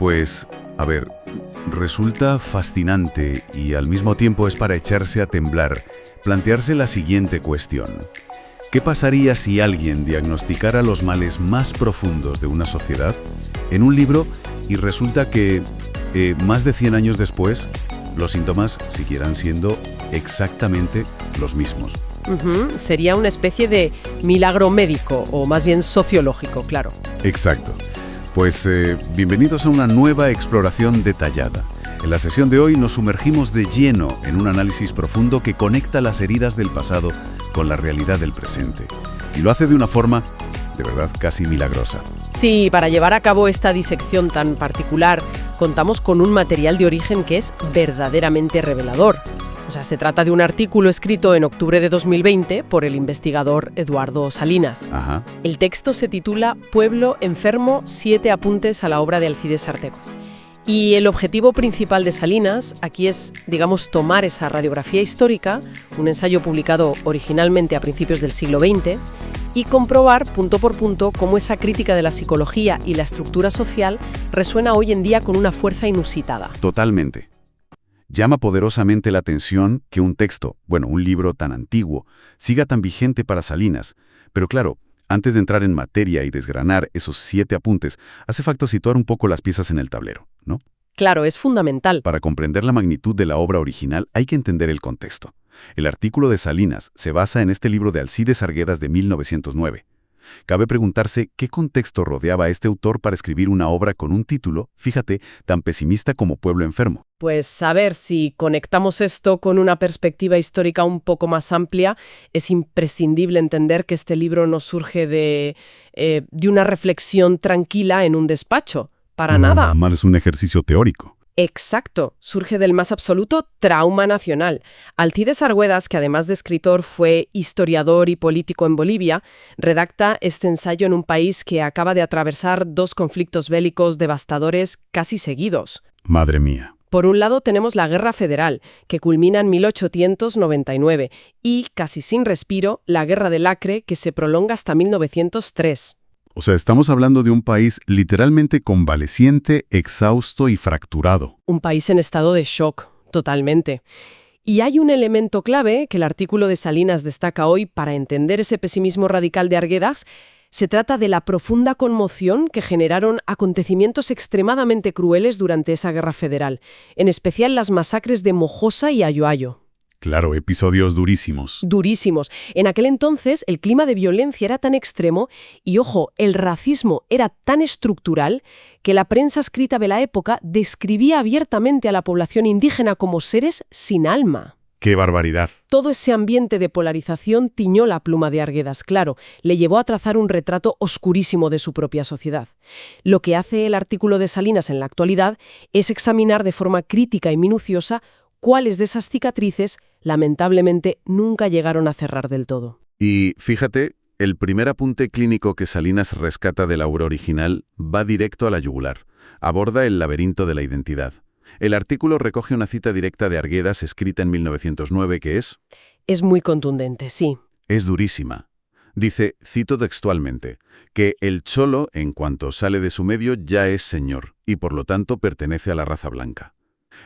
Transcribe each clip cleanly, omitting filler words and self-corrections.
Pues, a ver, resulta fascinante y al mismo tiempo es para echarse a temblar, plantearse la siguiente cuestión. ¿Qué pasaría si alguien diagnosticara los males más profundos de una sociedad en un libro y resulta que, más de 100 años después, los síntomas siguieran siendo exactamente los mismos? Sería una especie de milagro médico, o más bien sociológico, claro. Exacto. Pues bienvenidos a una nueva exploración detallada. En la sesión de hoy nos sumergimos de lleno en un análisis profundo que conecta las heridas del pasado con la realidad del presente. Y lo hace de una forma, de verdad, casi milagrosa. Sí, para llevar a cabo esta disección tan particular, contamos con un material de origen que es verdaderamente revelador. O sea, se trata de un artículo escrito en octubre de 2020 por el investigador Eduardo Salinas. Ajá. El texto se titula Pueblo enfermo, 7 apuntes a la obra de Alcides Artegos. Y el objetivo principal de Salinas aquí es, digamos, tomar esa radiografía histórica, un ensayo publicado originalmente a principios del siglo XX, y comprobar punto por punto cómo esa crítica de la psicología y la estructura social resuena hoy en día con una fuerza inusitada. Totalmente. Llama poderosamente la atención que un texto, un libro tan antiguo, siga tan vigente para Salinas. Pero claro, antes de entrar en materia y desgranar esos 7 apuntes, hace falta situar un poco las piezas en el tablero, ¿no? Claro, es fundamental. Para comprender la magnitud de la obra original hay que entender el contexto. El artículo de Salinas se basa en este libro de Alcides Arguedas de 1909. Cabe preguntarse qué contexto rodeaba a este autor para escribir una obra con un título, fíjate, tan pesimista como Pueblo enfermo. Pues a ver, si conectamos esto con una perspectiva histórica un poco más amplia, es imprescindible entender que este libro no surge de una reflexión tranquila en un despacho. Para nada. Más es un ejercicio teórico. Exacto, surge del más absoluto trauma nacional. Alcides Arguedas, que además de escritor fue historiador y político en Bolivia, redacta este ensayo en un país que acaba de atravesar 2 conflictos bélicos devastadores casi seguidos. Madre mía. Por un lado tenemos la Guerra Federal, que culmina en 1899, y, casi sin respiro, la Guerra del Acre, que se prolonga hasta 1903. O sea, estamos hablando de un país literalmente convaleciente, exhausto y fracturado. Un país en estado de shock, totalmente. Y hay un elemento clave que el artículo de Salinas destaca hoy para entender ese pesimismo radical de Arguedas. Se trata de la profunda conmoción que generaron acontecimientos extremadamente crueles durante esa guerra federal, en especial las masacres de Mojosa y Ayoayo. Claro, episodios durísimos. Durísimos. En aquel entonces el clima de violencia era tan extremo y, ojo, el racismo era tan estructural que la prensa escrita de la época describía abiertamente a la población indígena como seres sin alma. ¡Qué barbaridad! Todo ese ambiente de polarización tiñó la pluma de Arguedas, claro, le llevó a trazar un retrato oscurísimo de su propia sociedad. Lo que hace el artículo de Salinas en la actualidad es examinar de forma crítica y minuciosa cuáles de esas cicatrices, lamentablemente, nunca llegaron a cerrar del todo. Y fíjate, el primer apunte clínico que Salinas rescata de la obra original va directo a la yugular. Aborda el laberinto de la identidad. El artículo recoge una cita directa de Arguedas escrita en 1909 que es... Es muy contundente, sí. Es durísima. Dice, cito textualmente, que el cholo, en cuanto sale de su medio, ya es señor y por lo tanto pertenece a la raza blanca.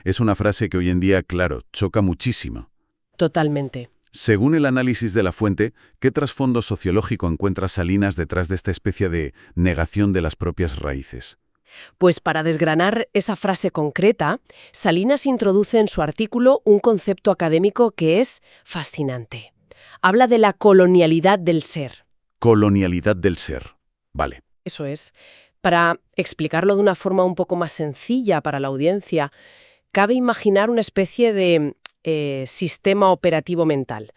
Es una frase que hoy en día, claro, choca muchísimo. Totalmente. Según el análisis de la fuente, ¿qué trasfondo sociológico encuentra Salinas detrás de esta especie de negación de las propias raíces? Pues para desgranar esa frase concreta, Salinas introduce en su artículo un concepto académico que es fascinante. Habla de la colonialidad del ser. Colonialidad del ser. Vale. Eso es. Para explicarlo de una forma un poco más sencilla para la audiencia, cabe imaginar una especie de sistema operativo mental.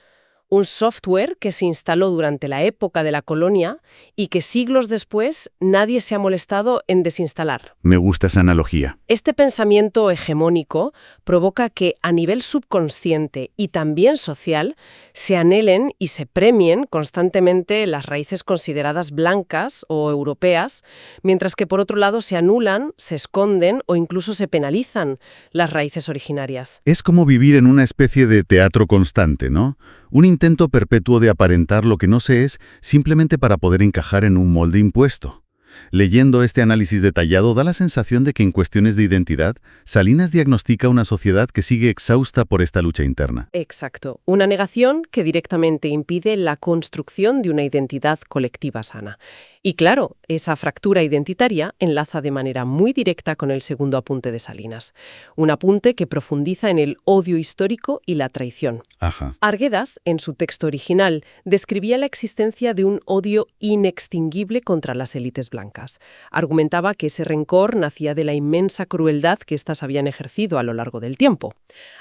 Un software que se instaló durante la época de la colonia y que siglos después nadie se ha molestado en desinstalar. Me gusta esa analogía. Este pensamiento hegemónico provoca que a nivel subconsciente y también social se anhelen y se premien constantemente las raíces consideradas blancas o europeas, mientras que por otro lado se anulan, se esconden o incluso se penalizan las raíces originarias. Es como vivir en una especie de teatro constante, ¿no? Un intento perpetuo de aparentar lo que no se es simplemente para poder encajar en un molde impuesto. Leyendo este análisis detallado da la sensación de que en cuestiones de identidad, Salinas diagnostica una sociedad que sigue exhausta por esta lucha interna. Exacto. Una negación que directamente impide la construcción de una identidad colectiva sana. Y claro, esa fractura identitaria enlaza de manera muy directa con el segundo apunte de Salinas. Un apunte que profundiza en el odio histórico y la traición. Ajá. Arguedas, en su texto original, describía la existencia de un odio inextinguible contra las élites blancas. Argumentaba que ese rencor nacía de la inmensa crueldad que éstas habían ejercido a lo largo del tiempo.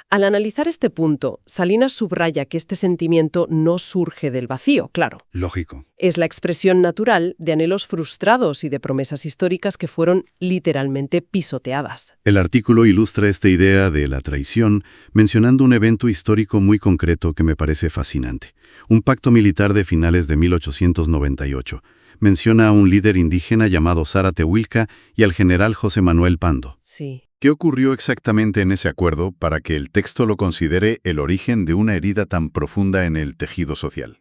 Al analizar este punto, Salinas subraya que este sentimiento no surge del vacío, claro. Lógico. Es la expresión natural de anhelos frustrados y de promesas históricas que fueron literalmente pisoteadas. El artículo ilustra esta idea de la traición mencionando un evento histórico muy concreto que me parece fascinante. Un pacto militar de finales de 1898. Menciona a un líder indígena llamado Zárate Huilca y al general José Manuel Pando. Sí. ¿Qué ocurrió exactamente en ese acuerdo para que el texto lo considere el origen de una herida tan profunda en el tejido social?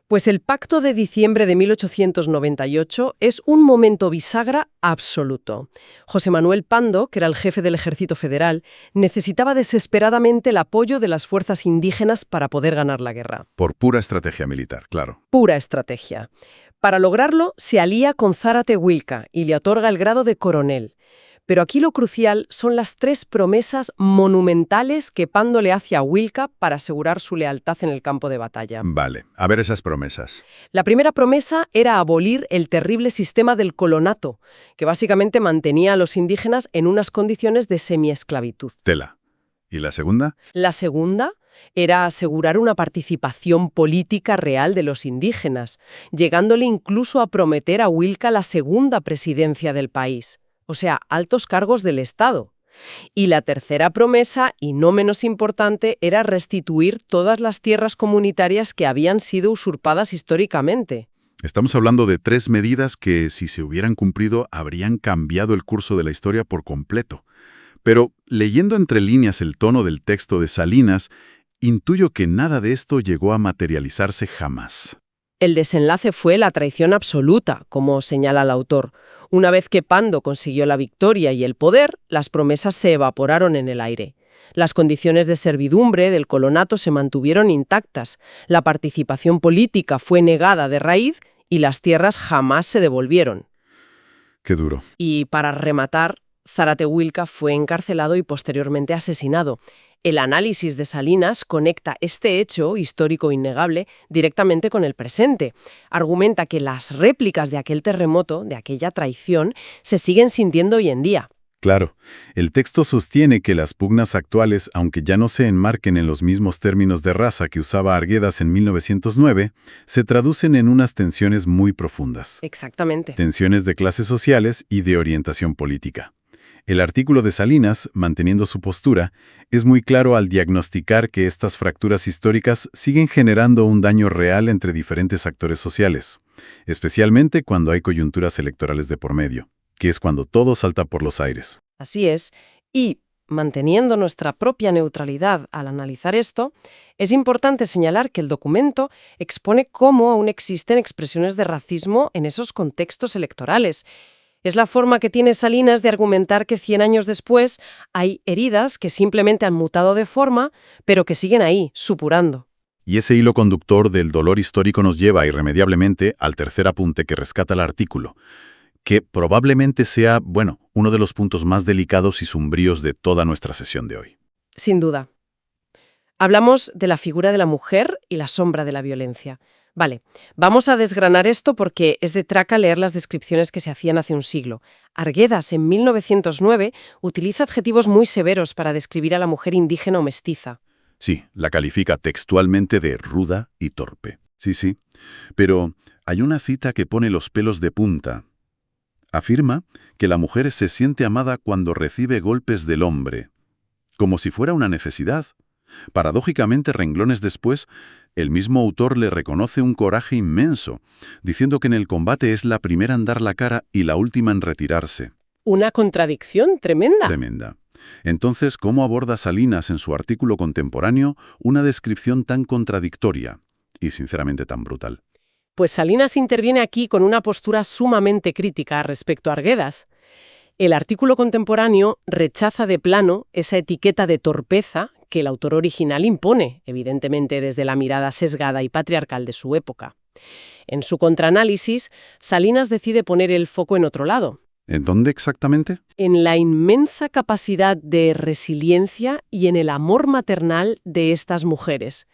Pues el Pacto de diciembre de 1898 es un momento bisagra absoluto. José Manuel Pando, que era el jefe del Ejército Federal, necesitaba desesperadamente el apoyo de las fuerzas indígenas para poder ganar la guerra. Por pura estrategia militar, claro. Pura estrategia. Para lograrlo, se alía con Zárate Huilca y le otorga el grado de coronel. Pero aquí lo crucial son las 3 promesas monumentales que Pando le hace a Huilca para asegurar su lealtad en el campo de batalla. Vale, a ver esas promesas. La primera promesa era abolir el terrible sistema del colonato, que básicamente mantenía a los indígenas en unas condiciones de semiesclavitud. Tela. ¿Y la segunda? La segunda era asegurar una participación política real de los indígenas, llegándole incluso a prometer a Huilca la segunda presidencia del país. O sea, altos cargos del Estado. Y la tercera promesa, y no menos importante, era restituir todas las tierras comunitarias que habían sido usurpadas históricamente. Estamos hablando de 3 medidas que, si se hubieran cumplido, habrían cambiado el curso de la historia por completo. Pero, leyendo entre líneas el tono del texto de Salinas, intuyo que nada de esto llegó a materializarse jamás. El desenlace fue la traición absoluta, como señala el autor. Una vez que Pando consiguió la victoria y el poder, las promesas se evaporaron en el aire. Las condiciones de servidumbre del colonato se mantuvieron intactas, la participación política fue negada de raíz y las tierras jamás se devolvieron. Qué duro. Y para rematar, Zárate Huilca fue encarcelado y posteriormente asesinado. El análisis de Salinas conecta este hecho histórico innegable directamente con el presente. Argumenta que las réplicas de aquel terremoto, de aquella traición, se siguen sintiendo hoy en día. Claro, el texto sostiene que las pugnas actuales, aunque ya no se enmarquen en los mismos términos de raza que usaba Arguedas en 1909, se traducen en unas tensiones muy profundas. Exactamente. Tensiones de clases sociales y de orientación política. El artículo de Salinas, manteniendo su postura, es muy claro al diagnosticar que estas fracturas históricas siguen generando un daño real entre diferentes actores sociales, especialmente cuando hay coyunturas electorales de por medio, que es cuando todo salta por los aires. Así es. Y, manteniendo nuestra propia neutralidad al analizar esto, es importante señalar que el documento expone cómo aún existen expresiones de racismo en esos contextos electorales. Es la forma que tiene Salinas de argumentar que 100 años después hay heridas que simplemente han mutado de forma, pero que siguen ahí, supurando. Y ese hilo conductor del dolor histórico nos lleva irremediablemente al tercer apunte que rescata el artículo, que probablemente sea, uno de los puntos más delicados y sombríos de toda nuestra sesión de hoy. Sin duda. Hablamos de la figura de la mujer y la sombra de la violencia. Vale, vamos a desgranar esto porque es de traca leer las descripciones que se hacían hace un siglo. Arguedas, en 1909, utiliza adjetivos muy severos para describir a la mujer indígena o mestiza. Sí, la califica textualmente de ruda y torpe. Sí, pero hay una cita que pone los pelos de punta. Afirma que la mujer se siente amada cuando recibe golpes del hombre, como si fuera una necesidad. Paradójicamente, renglones después, el mismo autor le reconoce un coraje inmenso, diciendo que en el combate es la primera en dar la cara y la última en retirarse. Una contradicción tremenda. Tremenda. Entonces, ¿cómo aborda Salinas en su artículo contemporáneo una descripción tan contradictoria y sinceramente tan brutal? Pues Salinas interviene aquí con una postura sumamente crítica respecto a Arguedas. El artículo contemporáneo rechaza de plano esa etiqueta de torpeza que el autor original impone, evidentemente desde la mirada sesgada y patriarcal de su época. En su contraanálisis, Salinas decide poner el foco en otro lado. ¿En dónde exactamente? En la inmensa capacidad de resiliencia y en el amor maternal de estas mujeres.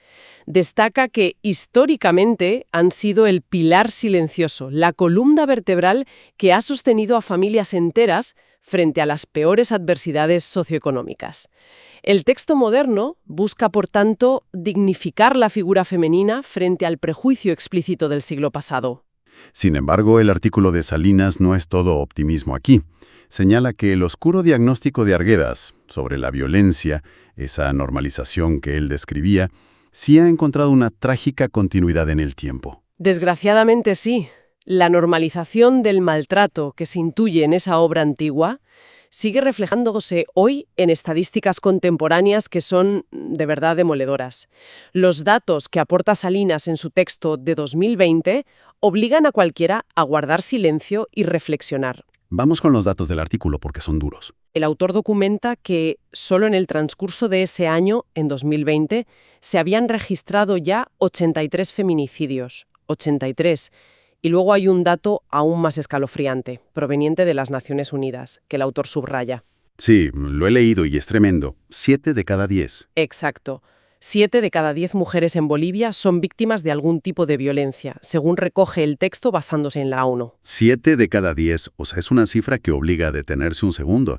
Destaca que históricamente han sido el pilar silencioso, la columna vertebral que ha sostenido a familias enteras frente a las peores adversidades socioeconómicas. El texto moderno busca, por tanto, dignificar la figura femenina frente al prejuicio explícito del siglo pasado. Sin embargo, el artículo de Salinas no es todo optimismo aquí. Señala que el oscuro diagnóstico de Arguedas sobre la violencia, esa normalización que él describía, sí ha encontrado una trágica continuidad en el tiempo. Desgraciadamente sí. La normalización del maltrato que se intuye en esa obra antigua sigue reflejándose hoy en estadísticas contemporáneas que son de verdad demoledoras. Los datos que aporta Salinas en su texto de 2020 obligan a cualquiera a guardar silencio y reflexionar. Vamos con los datos del artículo porque son duros. El autor documenta que solo en el transcurso de ese año, en 2020, se habían registrado ya 83 feminicidios. 83. Y luego hay un dato aún más escalofriante, proveniente de las Naciones Unidas, que el autor subraya. Sí, lo he leído y es tremendo. 7 de cada 10. Exacto. 7 de cada 10 mujeres en Bolivia son víctimas de algún tipo de violencia, según recoge el texto basándose en la ONU. 7 de cada 10, o sea, es una cifra que obliga a detenerse un segundo.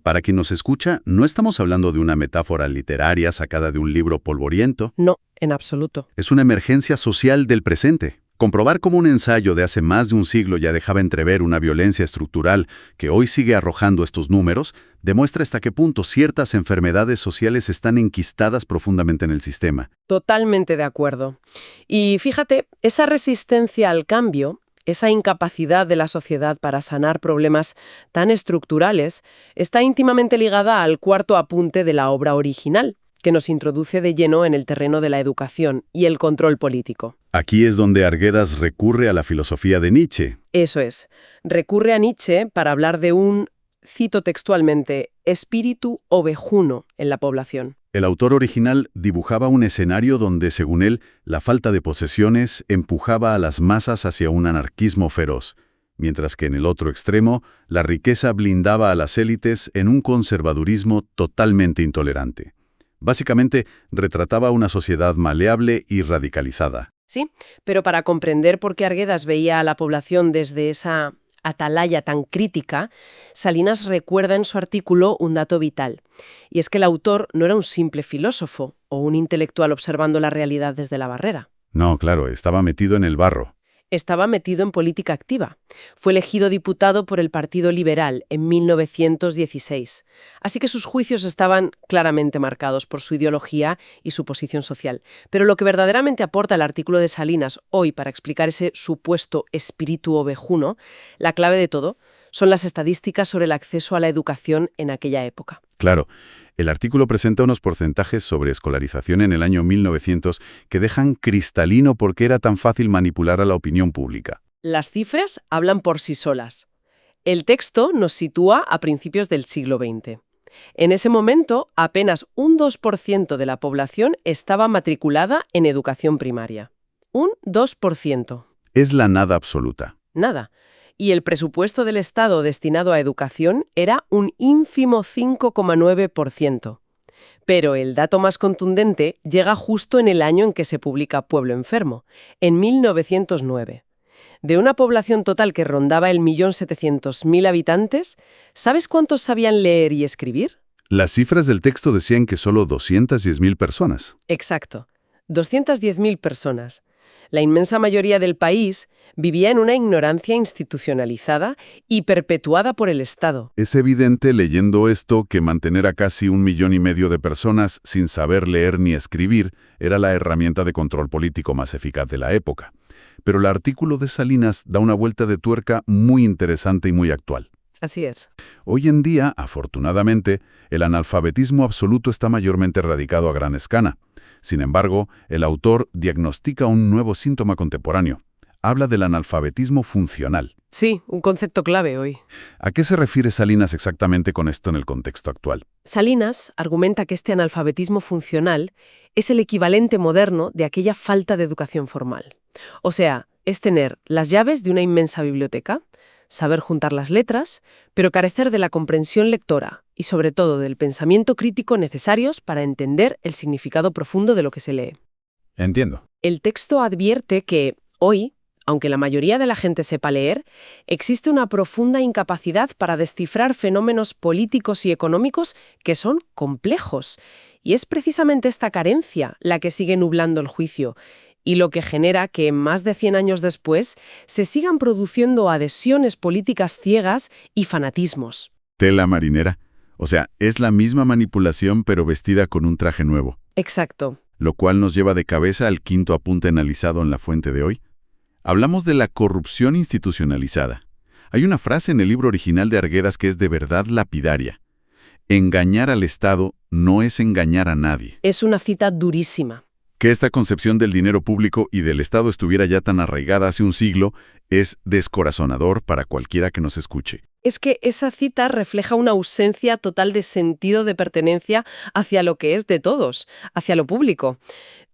Para quien nos escucha, no estamos hablando de una metáfora literaria sacada de un libro polvoriento. No, en absoluto. Es una emergencia social del presente. Comprobar cómo un ensayo de hace más de un siglo ya dejaba entrever una violencia estructural que hoy sigue arrojando estos números, demuestra hasta qué punto ciertas enfermedades sociales están enquistadas profundamente en el sistema. Totalmente de acuerdo. Y fíjate, esa resistencia al cambio, esa incapacidad de la sociedad para sanar problemas tan estructurales, está íntimamente ligada al cuarto apunte de la obra original, que nos introduce de lleno en el terreno de la educación y el control político. Aquí es donde Arguedas recurre a la filosofía de Nietzsche. Eso es. Recurre a Nietzsche para hablar de un, cito textualmente, espíritu ovejuno en la población. El autor original dibujaba un escenario donde, según él, la falta de posesiones empujaba a las masas hacia un anarquismo feroz, mientras que en el otro extremo, la riqueza blindaba a las élites en un conservadurismo totalmente intolerante. Básicamente, retrataba una sociedad maleable y radicalizada. Sí, pero para comprender por qué Arguedas veía a la población desde esa atalaya tan crítica, Salinas recuerda en su artículo un dato vital. Y es que el autor no era un simple filósofo o un intelectual observando la realidad desde la barrera. No, claro, estaba metido en el barro. Estaba metido en política activa. Fue elegido diputado por el Partido Liberal en 1916. Así que sus juicios estaban claramente marcados por su ideología y su posición social. Pero lo que verdaderamente aporta el artículo de Salinas hoy para explicar ese supuesto espíritu ovejuno, la clave de todo, son las estadísticas sobre el acceso a la educación en aquella época. Claro. El artículo presenta unos porcentajes sobre escolarización en el año 1900 que dejan cristalino por qué era tan fácil manipular a la opinión pública. Las cifras hablan por sí solas. El texto nos sitúa a principios del siglo XX. En ese momento, apenas un 2% de la población estaba matriculada en educación primaria. Un 2%. Es la nada absoluta. Nada. Y el presupuesto del Estado destinado a educación era un ínfimo 5,9%. Pero el dato más contundente llega justo en el año en que se publica Pueblo Enfermo, en 1909. De una población total que rondaba el 1.700.000 habitantes, ¿sabes cuántos sabían leer y escribir? Las cifras del texto decían que solo 210.000 personas. Exacto, 210.000 personas. La inmensa mayoría del país vivía en una ignorancia institucionalizada y perpetuada por el Estado. Es evidente leyendo esto que mantener a casi 1,5 millones de personas sin saber leer ni escribir era la herramienta de control político más eficaz de la época. Pero el artículo de Salinas da una vuelta de tuerca muy interesante y muy actual. Así es. Hoy en día, afortunadamente, el analfabetismo absoluto está mayormente erradicado a gran escala. Sin embargo, el autor diagnostica un nuevo síntoma contemporáneo. habla del analfabetismo funcional. Sí, un concepto clave hoy. ¿A qué se refiere Salinas exactamente con esto en el contexto actual? Salinas argumenta que este analfabetismo funcional es el equivalente moderno de aquella falta de educación formal. O sea, es tener las llaves de una inmensa biblioteca, saber juntar las letras, pero carecer de la comprensión lectora y sobre todo del pensamiento crítico necesarios para entender el significado profundo de lo que se lee. Entiendo. El texto advierte que, hoy, aunque la mayoría de la gente sepa leer, existe una profunda incapacidad para descifrar fenómenos políticos y económicos que son complejos. Y es precisamente esta carencia la que sigue nublando el juicio y lo que genera que, más de 100 años después, se sigan produciendo adhesiones políticas ciegas y fanatismos. Tela marinera. O sea, es la misma manipulación pero vestida con un traje nuevo. Exacto. Lo cual nos lleva de cabeza al quinto apunte analizado en la fuente de hoy. Hablamos de la corrupción institucionalizada. Hay una frase en el libro original de Arguedas que es de verdad lapidaria. Engañar al Estado no es engañar a nadie. Es una cita durísima. Que esta concepción del dinero público y del Estado estuviera ya tan arraigada hace un siglo es descorazonador para cualquiera que nos escuche. Es que esa cita refleja una ausencia total de sentido de pertenencia hacia lo que es de todos, hacia lo público.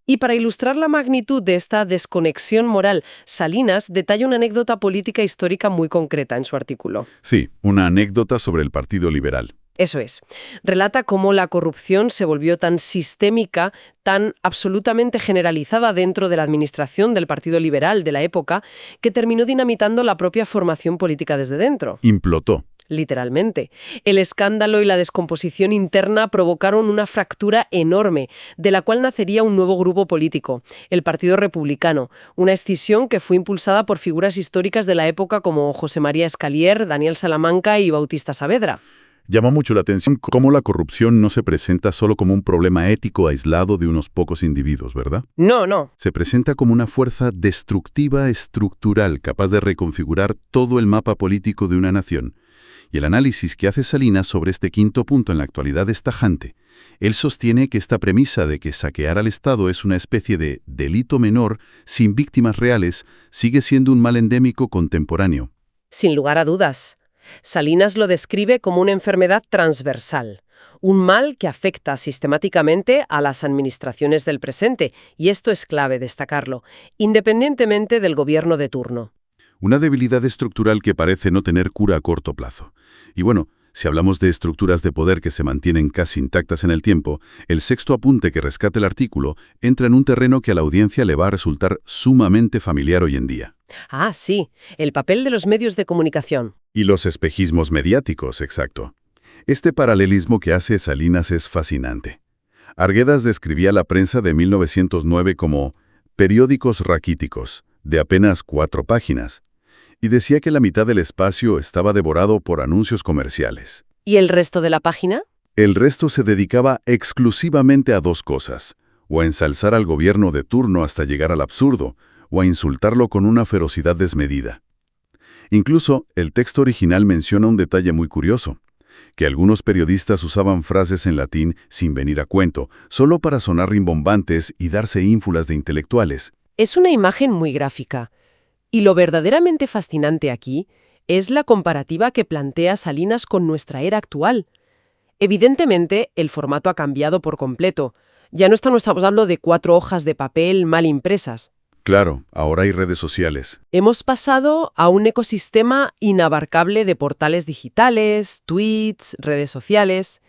Y para ilustrar la magnitud de esta desconexión moral, Salinas detalla una anécdota política histórica muy concreta en su artículo. Sí, una anécdota sobre el Partido Liberal. Eso es. Relata cómo la corrupción se volvió tan sistémica, tan absolutamente generalizada dentro de la administración del Partido Liberal de la época, que terminó dinamitando la propia formación política desde dentro. Implotó. Literalmente. El escándalo y la descomposición interna provocaron una fractura enorme, de la cual nacería un nuevo grupo político, el Partido Republicano, una escisión que fue impulsada por figuras históricas de la época como José María Escalier, Daniel Salamanca y Bautista Saavedra. Llama mucho la atención cómo la corrupción no se presenta solo como un problema ético aislado de unos pocos individuos, ¿verdad? No. Se presenta como una fuerza destructiva estructural capaz de reconfigurar todo el mapa político de una nación. Y el análisis que hace Salinas sobre este quinto punto en la actualidad es tajante. Él sostiene que esta premisa de que saquear al Estado es una especie de delito menor, sin víctimas reales, sigue siendo un mal endémico contemporáneo. Sin lugar a dudas. Salinas lo describe como una enfermedad transversal, un mal que afecta sistemáticamente a las administraciones del presente, y esto es clave destacarlo, independientemente del gobierno de turno. Una debilidad estructural que parece no tener cura a corto plazo. Y bueno, si hablamos de estructuras de poder que se mantienen casi intactas en el tiempo, el sexto apunte que rescata el artículo entra en un terreno que a la audiencia le va a resultar sumamente familiar hoy en día. Ah, sí, el papel de los medios de comunicación. Y los espejismos mediáticos, exacto. Este paralelismo que hace Salinas es fascinante. Arguedas describía la prensa de 1909 como periódicos raquíticos, de apenas 4 páginas, y decía que la mitad del espacio estaba devorado por anuncios comerciales. ¿Y el resto de la página? El resto se dedicaba exclusivamente a 2 cosas, o a ensalzar al gobierno de turno hasta llegar al absurdo, o a insultarlo con una ferocidad desmedida. Incluso, el texto original menciona un detalle muy curioso, que algunos periodistas usaban frases en latín sin venir a cuento, solo para sonar rimbombantes y darse ínfulas de intelectuales. Es una imagen muy gráfica. Y lo verdaderamente fascinante aquí es la comparativa que plantea Salinas con nuestra era actual. Evidentemente, el formato ha cambiado por completo. Ya no estamos hablando de 4 hojas de papel mal impresas. Claro, ahora hay redes sociales. Hemos pasado a un ecosistema inabarcable de portales digitales, tweets, redes sociales.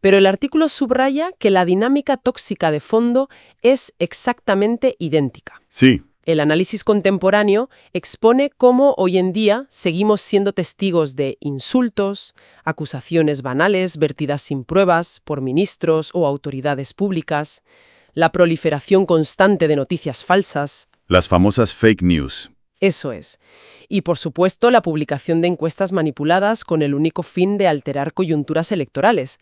Pero el artículo subraya que la dinámica tóxica de fondo es exactamente idéntica. Sí. El análisis contemporáneo expone cómo hoy en día seguimos siendo testigos de insultos, acusaciones banales vertidas sin pruebas por ministros o autoridades públicas, la proliferación constante de noticias falsas. Las famosas fake news. Eso es. Y por supuesto la publicación de encuestas manipuladas con el único fin de alterar coyunturas electorales.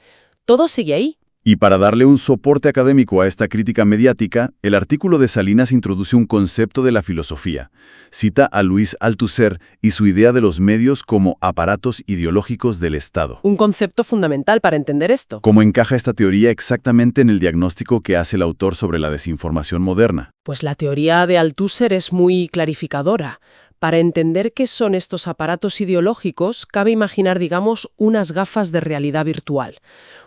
Todo sigue ahí. Y para darle un soporte académico a esta crítica mediática, el artículo de Salinas introduce un concepto de la filosofía. Cita a Louis Althusser y su idea de los medios como aparatos ideológicos del Estado. Un concepto fundamental para entender esto. ¿Cómo encaja esta teoría exactamente en el diagnóstico que hace el autor sobre la desinformación moderna? Pues la teoría de Althusser es muy clarificadora. Para entender qué son estos aparatos ideológicos, cabe imaginar, digamos, unas gafas de realidad virtual.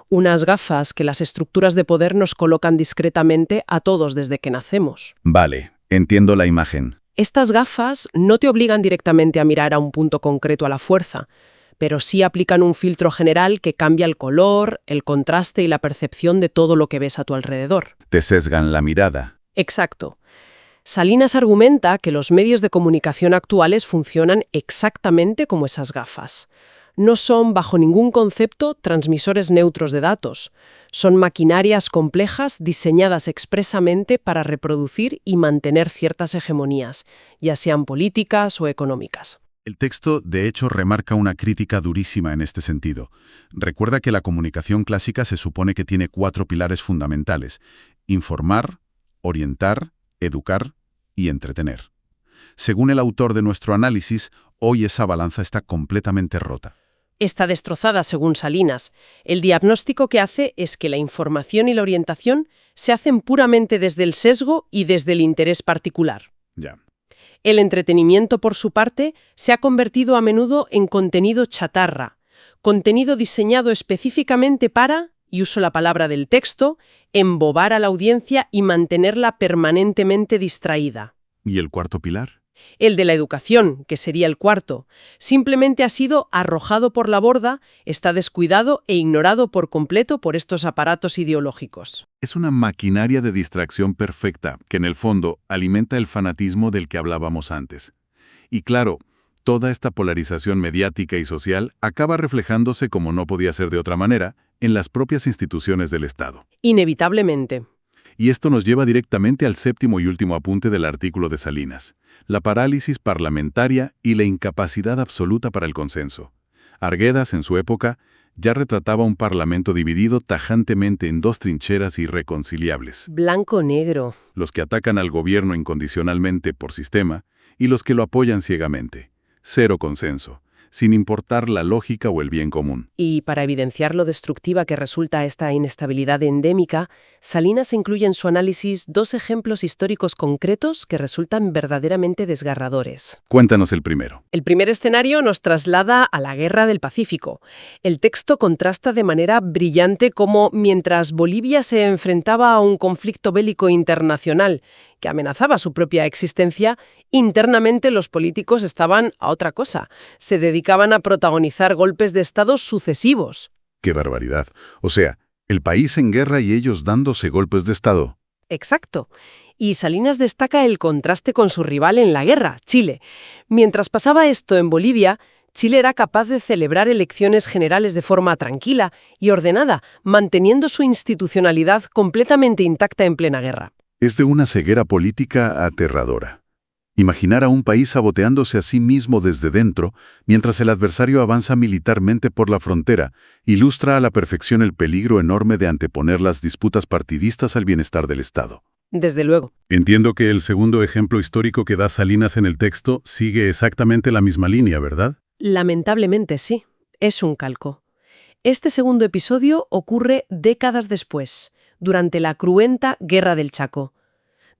Unas gafas que las estructuras de poder nos colocan discretamente a todos desde que nacemos. Vale, entiendo la imagen. Estas gafas no te obligan directamente a mirar a un punto concreto a la fuerza, pero sí aplican un filtro general que cambia el color, el contraste y la percepción de todo lo que ves a tu alrededor. Te sesgan la mirada. Exacto. Salinas argumenta que los medios de comunicación actuales funcionan exactamente como esas gafas. No son, bajo ningún concepto, transmisores neutros de datos. Son maquinarias complejas diseñadas expresamente para reproducir y mantener ciertas hegemonías, ya sean políticas o económicas. El texto, de hecho, remarca una crítica durísima en este sentido. Recuerda que la comunicación clásica se supone que tiene 4 pilares fundamentales: informar, orientar, educar y entretener. Según el autor de nuestro análisis, hoy esa balanza está completamente rota. Está destrozada, según Salinas. El diagnóstico que hace es que la información y la orientación se hacen puramente desde el sesgo y desde el interés particular. Ya. El entretenimiento, por su parte, se ha convertido a menudo en contenido chatarra, contenido diseñado específicamente para, y uso la palabra del texto, embobar a la audiencia y mantenerla permanentemente distraída. ¿Y el cuarto pilar? El de la educación, que sería el cuarto, simplemente ha sido arrojado por la borda, está descuidado e ignorado por completo por estos aparatos ideológicos. Es una maquinaria de distracción perfecta que, en el fondo, alimenta el fanatismo del que hablábamos antes. Y claro, toda esta polarización mediática y social acaba reflejándose, como no podía ser de otra manera, en las propias instituciones del Estado. Inevitablemente. Y esto nos lleva directamente al séptimo y último apunte del artículo de Salinas: la parálisis parlamentaria y la incapacidad absoluta para el consenso. Arguedas, en su época, ya retrataba un parlamento dividido tajantemente en 2 trincheras irreconciliables. Blanco-negro. Los que atacan al gobierno incondicionalmente por sistema y los que lo apoyan ciegamente. Cero consenso, sin importar la lógica o el bien común. Y para evidenciar lo destructiva que resulta esta inestabilidad endémica, Salinas incluye en su análisis 2 ejemplos históricos concretos que resultan verdaderamente desgarradores. Cuéntanos el primero. El primer escenario nos traslada a la Guerra del Pacífico. El texto contrasta de manera brillante cómo, mientras Bolivia se enfrentaba a un conflicto bélico internacional que amenazaba su propia existencia, internamente los políticos estaban a otra cosa. Se dedicaban a protagonizar golpes de Estado sucesivos. ¡Qué barbaridad! O sea, el país en guerra y ellos dándose golpes de Estado. Exacto. Y Salinas destaca el contraste con su rival en la guerra, Chile. Mientras pasaba esto en Bolivia, Chile era capaz de celebrar elecciones generales de forma tranquila y ordenada, manteniendo su institucionalidad completamente intacta en plena guerra. Es de una ceguera política aterradora. Imaginar a un país saboteándose a sí mismo desde dentro, mientras el adversario avanza militarmente por la frontera, ilustra a la perfección el peligro enorme de anteponer las disputas partidistas al bienestar del Estado. Desde luego. Entiendo que el segundo ejemplo histórico que da Salinas en el texto sigue exactamente la misma línea, ¿verdad? Lamentablemente sí, es un calco. Este segundo episodio ocurre décadas después, durante la cruenta Guerra del Chaco.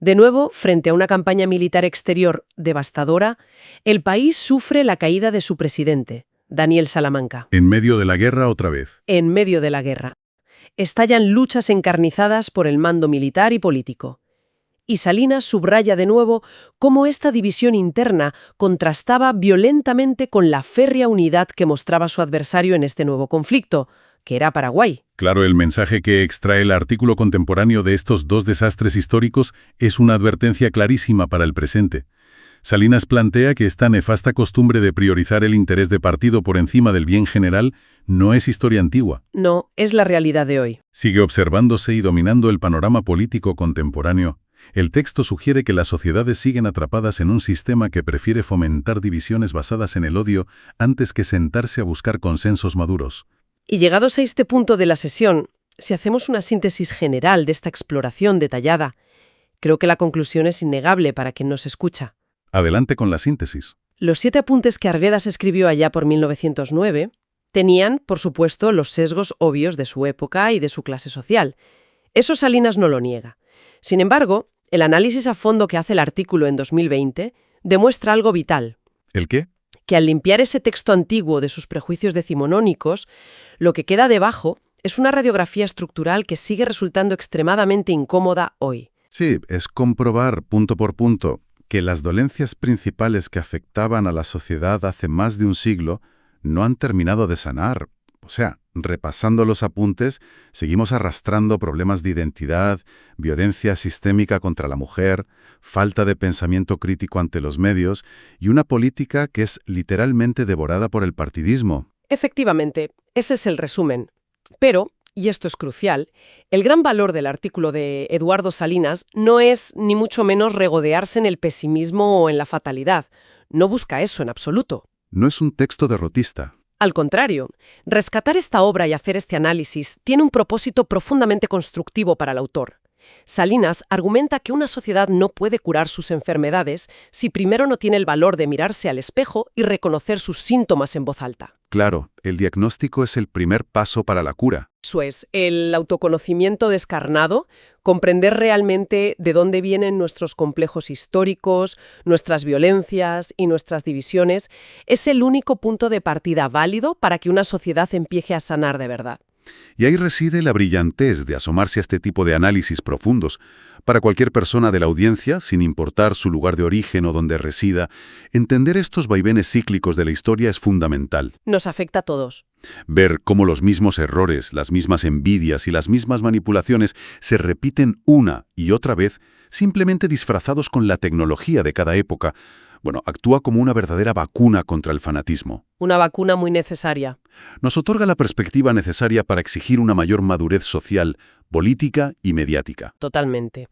De nuevo, frente a una campaña militar exterior devastadora, el país sufre la caída de su presidente, Daniel Salamanca. En medio de la guerra otra vez. En medio de la guerra. Estallan luchas encarnizadas por el mando militar y político. Y Salinas subraya de nuevo cómo esta división interna contrastaba violentamente con la férrea unidad que mostraba su adversario en este nuevo conflicto, que era Paraguay. Claro, el mensaje que extrae el artículo contemporáneo de estos 2 desastres históricos es una advertencia clarísima para el presente. Salinas plantea que esta nefasta costumbre de priorizar el interés de partido por encima del bien general no es historia antigua. No, es la realidad de hoy. Sigue observándose y dominando el panorama político contemporáneo. El texto sugiere que las sociedades siguen atrapadas en un sistema que prefiere fomentar divisiones basadas en el odio antes que sentarse a buscar consensos maduros. Y llegados a este punto de la sesión, si hacemos una síntesis general de esta exploración detallada, creo que la conclusión es innegable para quien nos escucha. Adelante con la síntesis. Los 7 apuntes que Arguedas escribió allá por 1909 tenían, por supuesto, los sesgos obvios de su época y de su clase social. Eso Salinas no lo niega. Sin embargo, el análisis a fondo que hace el artículo en 2020 demuestra algo vital. ¿El qué? Que al limpiar ese texto antiguo de sus prejuicios decimonónicos, lo que queda debajo es una radiografía estructural que sigue resultando extremadamente incómoda hoy. Sí, es comprobar punto por punto que las dolencias principales que afectaban a la sociedad hace más de un siglo no han terminado de sanar. O sea, repasando los apuntes, seguimos arrastrando problemas de identidad, violencia sistémica contra la mujer, falta de pensamiento crítico ante los medios y una política que es literalmente devorada por el partidismo. Efectivamente, ese es el resumen. Pero, y esto es crucial, el gran valor del artículo de Eduardo Salinas no es ni mucho menos regodearse en el pesimismo o en la fatalidad. No busca eso en absoluto. No es un texto derrotista. Al contrario, rescatar esta obra y hacer este análisis tiene un propósito profundamente constructivo para el autor. Salinas argumenta que una sociedad no puede curar sus enfermedades si primero no tiene el valor de mirarse al espejo y reconocer sus síntomas en voz alta. Claro, el diagnóstico es el primer paso para la cura. Eso es, el autoconocimiento descarnado, comprender realmente de dónde vienen nuestros complejos históricos, nuestras violencias y nuestras divisiones, es el único punto de partida válido para que una sociedad empiece a sanar de verdad. Y ahí reside la brillantez de asomarse a este tipo de análisis profundos. Para cualquier persona de la audiencia, sin importar su lugar de origen o donde resida, entender estos vaivenes cíclicos de la historia es fundamental. Nos afecta a todos. Ver cómo los mismos errores, las mismas envidias y las mismas manipulaciones se repiten una y otra vez, simplemente disfrazados con la tecnología de cada época, actúa como una verdadera vacuna contra el fanatismo. Una vacuna muy necesaria. Nos otorga la perspectiva necesaria para exigir una mayor madurez social, política y mediática. Totalmente.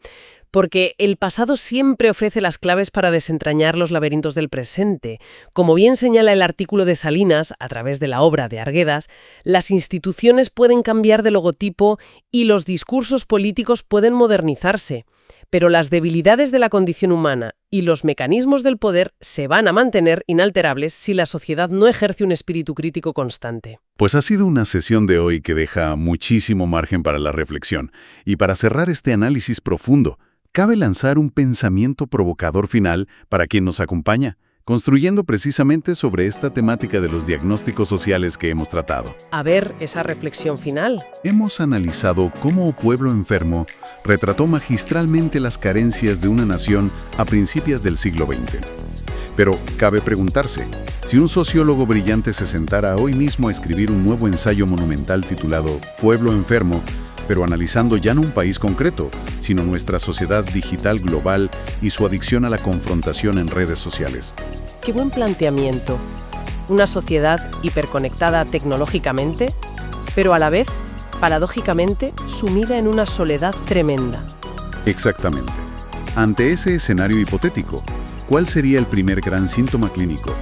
Porque el pasado siempre ofrece las claves para desentrañar los laberintos del presente. Como bien señala el artículo de Salinas, a través de la obra de Arguedas, las instituciones pueden cambiar de logotipo y los discursos políticos pueden modernizarse. Pero las debilidades de la condición humana y los mecanismos del poder se van a mantener inalterables si la sociedad no ejerce un espíritu crítico constante. Pues ha sido una sesión de hoy que deja muchísimo margen para la reflexión. Y para cerrar este análisis profundo, cabe lanzar un pensamiento provocador final para quien nos acompaña, construyendo precisamente sobre esta temática de los diagnósticos sociales que hemos tratado. A ver, esa reflexión final. Hemos analizado cómo Pueblo Enfermo retrató magistralmente las carencias de una nación a principios del siglo XX. Pero cabe preguntarse, si un sociólogo brillante se sentara hoy mismo a escribir un nuevo ensayo monumental titulado Pueblo Enfermo, pero analizando ya no un país concreto, sino nuestra sociedad digital global y su adicción a la confrontación en redes sociales. ¡Qué buen planteamiento! Una sociedad hiperconectada tecnológicamente, pero a la vez, paradójicamente, sumida en una soledad tremenda. Exactamente. Ante ese escenario hipotético, ¿cuál sería el primer gran síntoma clínico?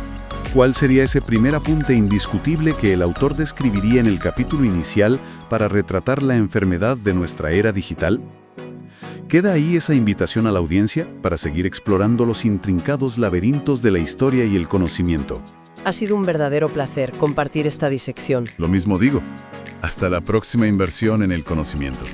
¿Cuál sería ese primer apunte indiscutible que el autor describiría en el capítulo inicial para retratar la enfermedad de nuestra era digital? Queda ahí esa invitación a la audiencia para seguir explorando los intrincados laberintos de la historia y el conocimiento. Ha sido un verdadero placer compartir esta disección. Lo mismo digo. Hasta la próxima inversión en el conocimiento.